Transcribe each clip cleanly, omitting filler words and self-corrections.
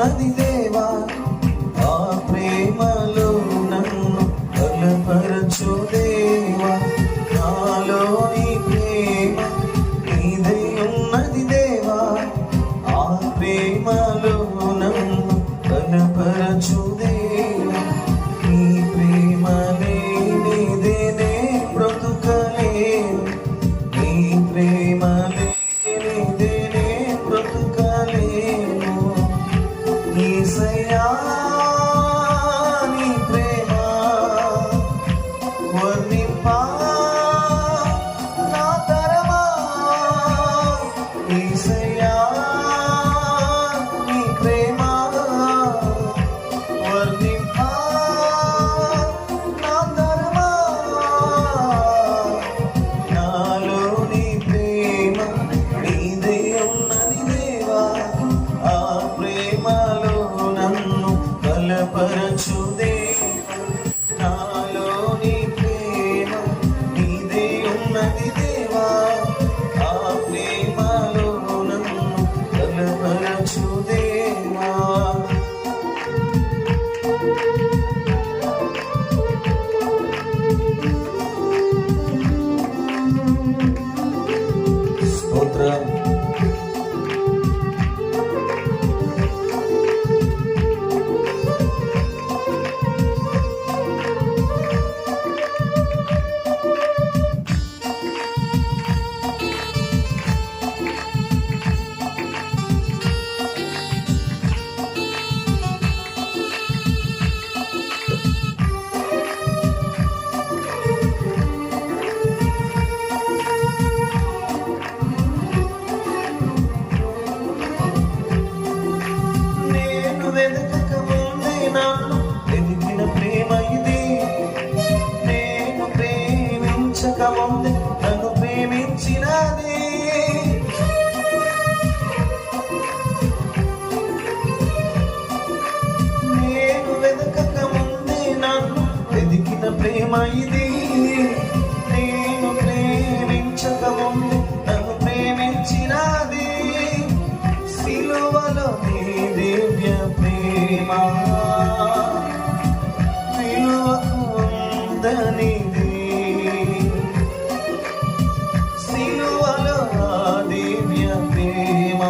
ఉన్నది దేవా, ఆ ప్రేమలో నన్ను బలపరచు దేవా. నాలోని ప్రేమ నీదై ఉన్నది దేవా, ఆ ప్రేమలో నన్ను బలపరచు దేవా. నీ ప్రేమ లేనిదే నే బ్రతుకలేను, నీ ప్రేమ లేనిదే నే బ్రతుకలేను. యేసయ్యా నీ ప్రేమ వర్ణింపా నా తరమా. యేసయ్యా నీ ప్రేమ వర్ణింపా నా తరమా. నాలోని ప్రేమ నీదే ఉన్నది దేవా, ఆ ప్రేమలో నన్ను బలపరచు దేవా. నాలోని ప్రేమ నీదే ఉన్నది దేవా, ఆ ప్రేమలో నన్ను బలపరచు దేవా. స్తోత్రం. నేను వెదకక ముందే నన్ను వెతికిన ప్రేమ ఇది, నేను ప్రేమించక ముందే నన్ను ప్రేమించినది. నేను వెదకక ముందే నన్ను వెతికిన ప్రేమ ఇది, నేను ప్రేమించక ముందే నన్ను ప్రేమించినది. సిలువలో నీ దివ్య ప్రేమ విలువకు ఉందనిది, సిలువలో ఆ దివ్య ప్రేమ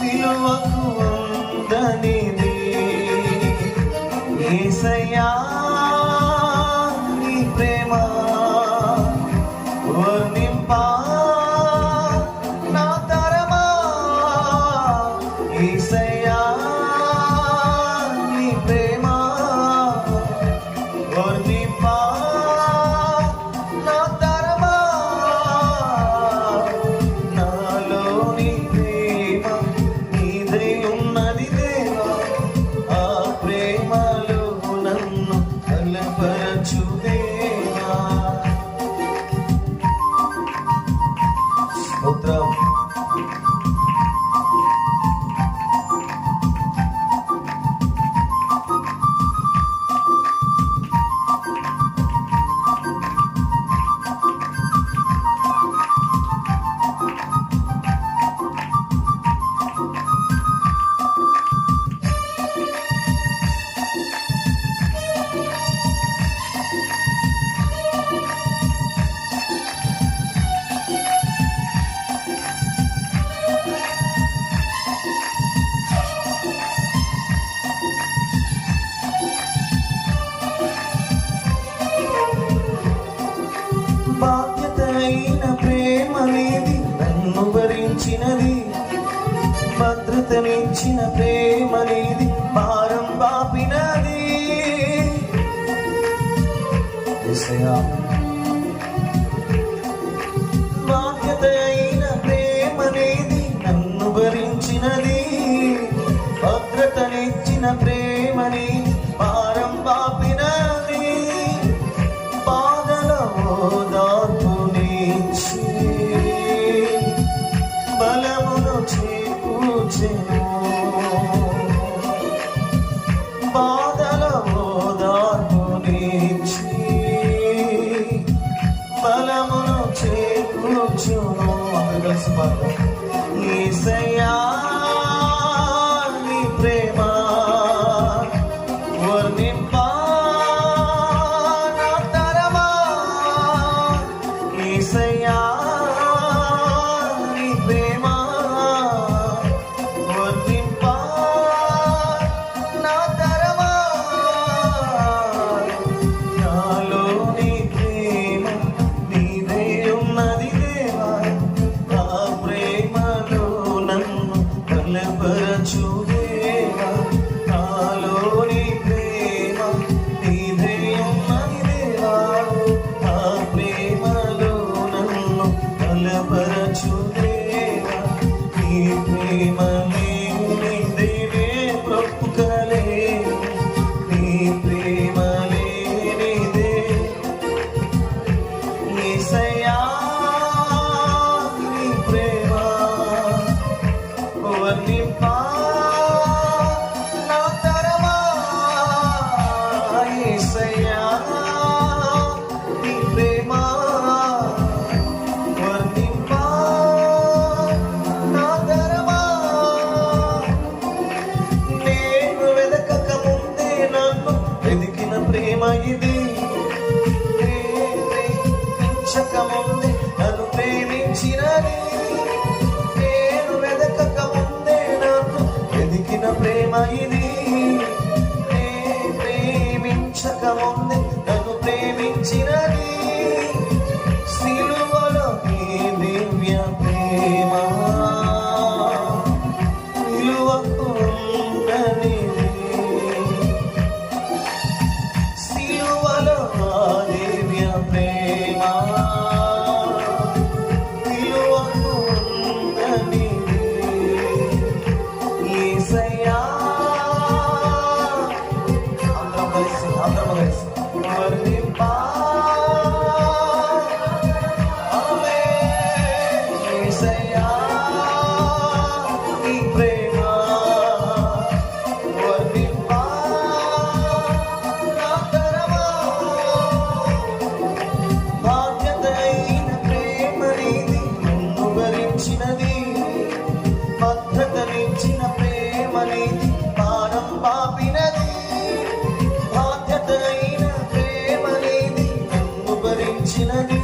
విలువకు ఉందనిది. యేసయ్యా నీ ప్రేమ వర్ణింపా నా తరమా. యేసయ్యా నీ ప్రేమ వర్ణింపా నా తరమా. నాలోని ప్రేమ నీదై ఉన్నది దేవా, ఆ ప్రేమలో నన్ను బలపరచు దేవా. స్తోత్రం. బాధ్యత అయిన ప్రేమ నీది, నన్ను భరించినది. భద్రతనిచ్చిన ప్రేమ నీది, భారం బాపినది. బాధ్యత అయిన ప్రేమ నీది, నన్ను భరించినది. భద్రతనిచ్చిన ప్రేమ నీది, భారం బాపినది. బాధల ఓదార్పునిచ్చి బలమును చేకూర్చెను. బాధల ఓదార్పునిచ్చి బలమును చేకూర్చును. అందరూ కలిసి పాడదాం. యేసయ్యా బలపరచు దేవా నాలోని ప్రేమ నీదే ఉన్నది దేవా ఆ ప్రేమలో నన్ను బలపరచు దేవా నీ ప్రేమ లేనిదే బ్రతుకలేను నీ ప్రేమ లేనిదే యేసయ్యా నీ ప్రేమ వర్ణింపా నా తరమా యేసయ్యా నీ ప్రేమ వర్ణింపా నా తరమా నేను వెదకక ముందే నన్ను వెదికిన ప్రేమ ఇది ప్రేమించక ముందే నన్ను ప్రేమించినది నేను వెదకక ముందే నన్ను వెదికిన ప్రేమ ఇది ప్రేమించక ముందే నన్ను ప్రేమించినది సిలువలో నీ దివ్య ప్రేమ విలువకుండనిది సిలువలో ఆ దివ్య ప్రేమ విలువకుండనిది యేసయ్యా అందరం కలిసి వర్ణింపా ఆమేన్ యేసయ్యా నీ ప్రేమ వర్ణింపా నా తరమా బాధ్యత అయిన ప్రేమ నీది నన్ను భరించినది భద్రతనిచ్చిన ప్రేమ నీది పారం పాపినది బాధ్యత అయిన ప్రేమ నీది నన్ను భరించినది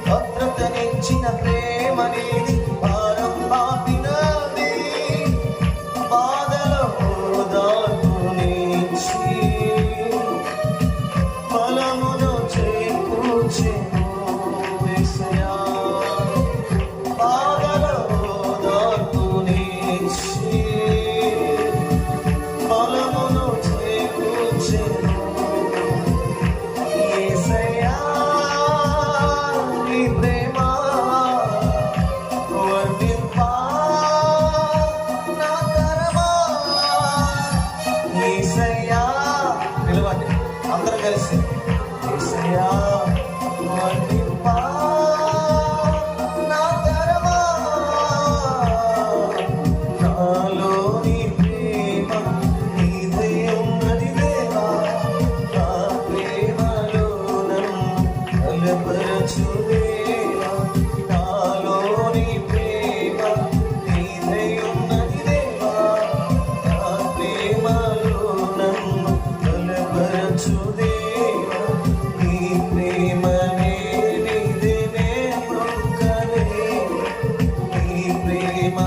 భద్రతనిచ్చిన ప్రేమ నీది పారం పాపినది బాధలో ఓదార్పునిచ్చి బలమును చేకూర్చెను యేసయ్యా బాధలో ఓదార్పునిచ్చి బలమును చేకూర్చెను యేసయ్యా నీ ప్రేమ వర్ణింపా నా తరమా యేసయ్యా పిలవండి అందరూ కలిసి యేసయ్యా వర్ణింపా నా తరమా నాలోని ప్రేమ నీదే ఉన్నది దేవా ఆ ప్రేమలో నన్ను బలపరచు దేవా నాలోని ప్రేమ నీదే ఉన్నది దేవా ఆ ప్రేమలో నన్ను బలపరచు దేవా నీ ప్రేమ లేనిదే బ్రతుకలేను నీ ప్రేమ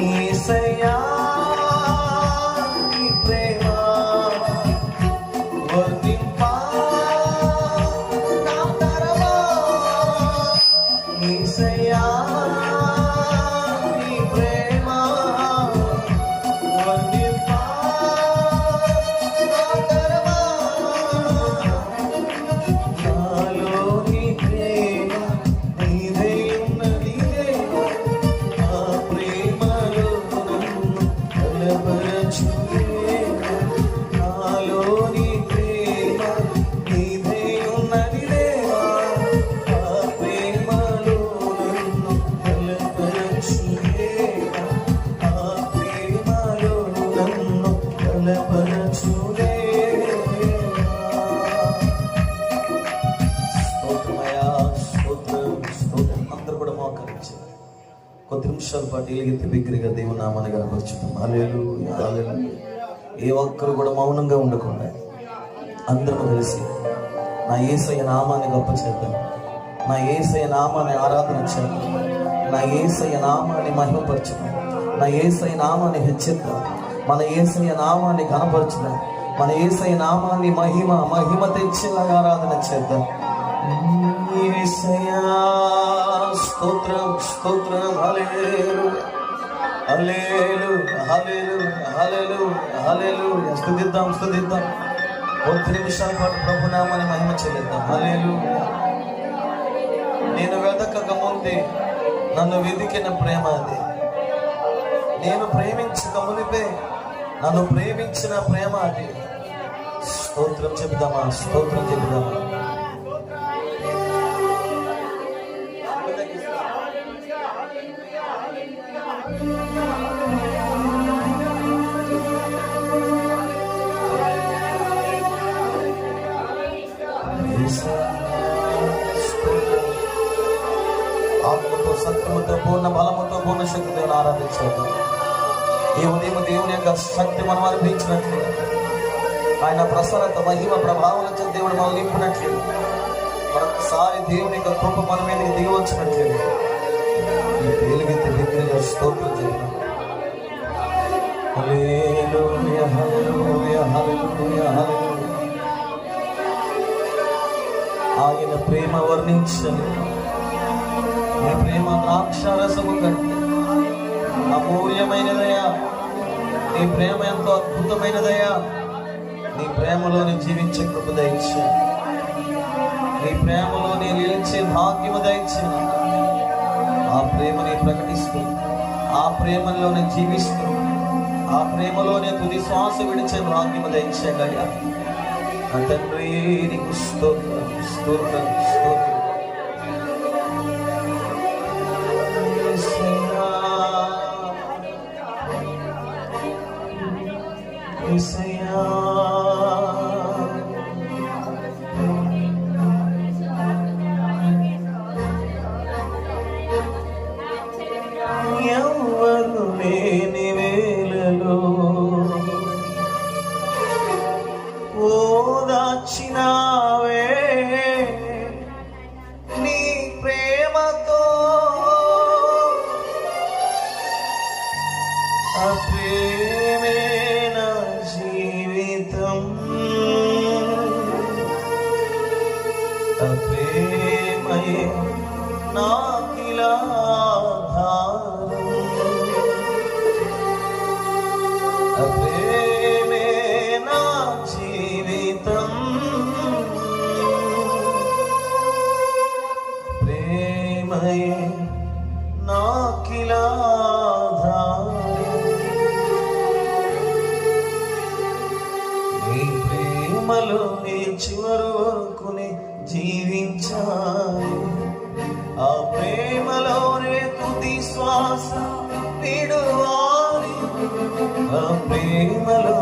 యేసయ్యా నీ ప్రేమ వర్ణింపా నా తరమా యేసయ్యా నీ ప్రేమ వర్ణింపా నా తరమా నాలోని ప్రేమ నీదే ఉన్నది దేవా ఆ ప్రేమలో నన్ను బలపరచు దేవా నాలోని ప్రేమ నీదే ఉన్నది దేవా ఆ ప్రేమలో నన్ను బలపరచు దేవా ఆ ప్రేమలో నన్ను బలపరచు దేవా స్తోత్రమయ్యా స్తోత్రం స్తోత్రం అందరూ కూడా మోకరించారు కొద్ది నిమిషాల పాటు ఎలుగెత్తి బిగ్గరగా దేవుని నామాన్ని కనపరుచుతాం హల్లెలూయా హల్లెలూయా ఏ ఒక్కరు కూడా మౌనంగా ఉండకుండా అందరం కలిసి నా యేసయ్య నామాన్ని గొప్ప చేద్దాం నా యేసయ్య నామాన్ని ఆరాధన చేద్దాం నా యేసయ్య నామాన్ని మహిమపరచుదాం నా యేసయ్య నామాన్ని హెచ్చిద్దాం మన యేసయ్య నామాన్ని ఘనపరచుదాం మన యేసయ్య నామాన్ని మహిమ తెచ్చేలాగా ఆరాధన చేద్దాం యేసయ్యా స్తోత్రం. హల్లెలూయా హల్లెలూయా హల్లెలూయా హల్లెలూయా హల్లెలూయా. స్తుతిద్దాం స్తుతిద్దాం. 1 నిమిషాల పాటు ప్రభునామాన్ని మహిమ చెల్లిద్దాం. హల్లెలూయా. నేను వెతకక ముందే నన్ను వెతికిన ప్రేమ అది. నేను ప్రేమించక మునిపే నన్ను ప్రేమించిన ప్రేమ అది. స్తోత్రం చెబుదామా, స్తోత్రం చెబుదామా. ఆత్మతో సత్యముతో పూర్ణ బలముతో పూర్ణ శక్తితో ఆరాధించాలి. ఈ ఉదయం దేవుని యొక్క శక్తి మనం అనుభవించినట్లు, ఆయన ప్రసన్నత మహిమ ప్రభావాలతో దేవుడు మనం నింపినట్లు, మరొకసారి దేవుని యొక్క కృప మన మీదకి దిగి వచ్చినట్లు ఈ తేలిగెత్తి బిగ్గరగా స్తోత్రం చేద్దాం. హల్లెలూయా హల్లెలూయా హల్లెలూయా హల్లెలూయా. ఆయన ప్రేమ వర్ణించని నీ ప్రేమ ద్రాక్షారసము కంటే అమూల్యమైనదయా. నీ ప్రేమ ఎంతో అద్భుతమైనదయా. నీ ప్రేమలోని జీవించే కృప దయచే, నీ ప్రేమలోని నిలిచే భాగ్యము దయచే. ఆ ప్రేమని ప్రకటిస్తూ, ఆ ప్రేమలోనే జీవిస్తూ, ఆ ప్రేమలోనే తుది శ్వాస విడిచే భాగ్యము దయచేయగలిగా నా తండ్రి. నీకు స్తోత్రం స్తోత్రం స్తోత్రం. యేసయ్యా ఎవరు లేని వేళలో ఓదార్చినావే నీ ప్రేమతో. ఆ ప్రేమే నా జీవితం, ఆ ప్రేమయే నాకిలా ఆధారం, ఆ ప్రేమే నా జీవితం, ప్రేమయే నాకిలా ఆధారం. నీ ప్రేమలో నీ చివరి వరకుని జీవించాలి. ఆ ప్రేమలోనే తుది శ్వాస విడువాలి. ఆ ప్రేమలో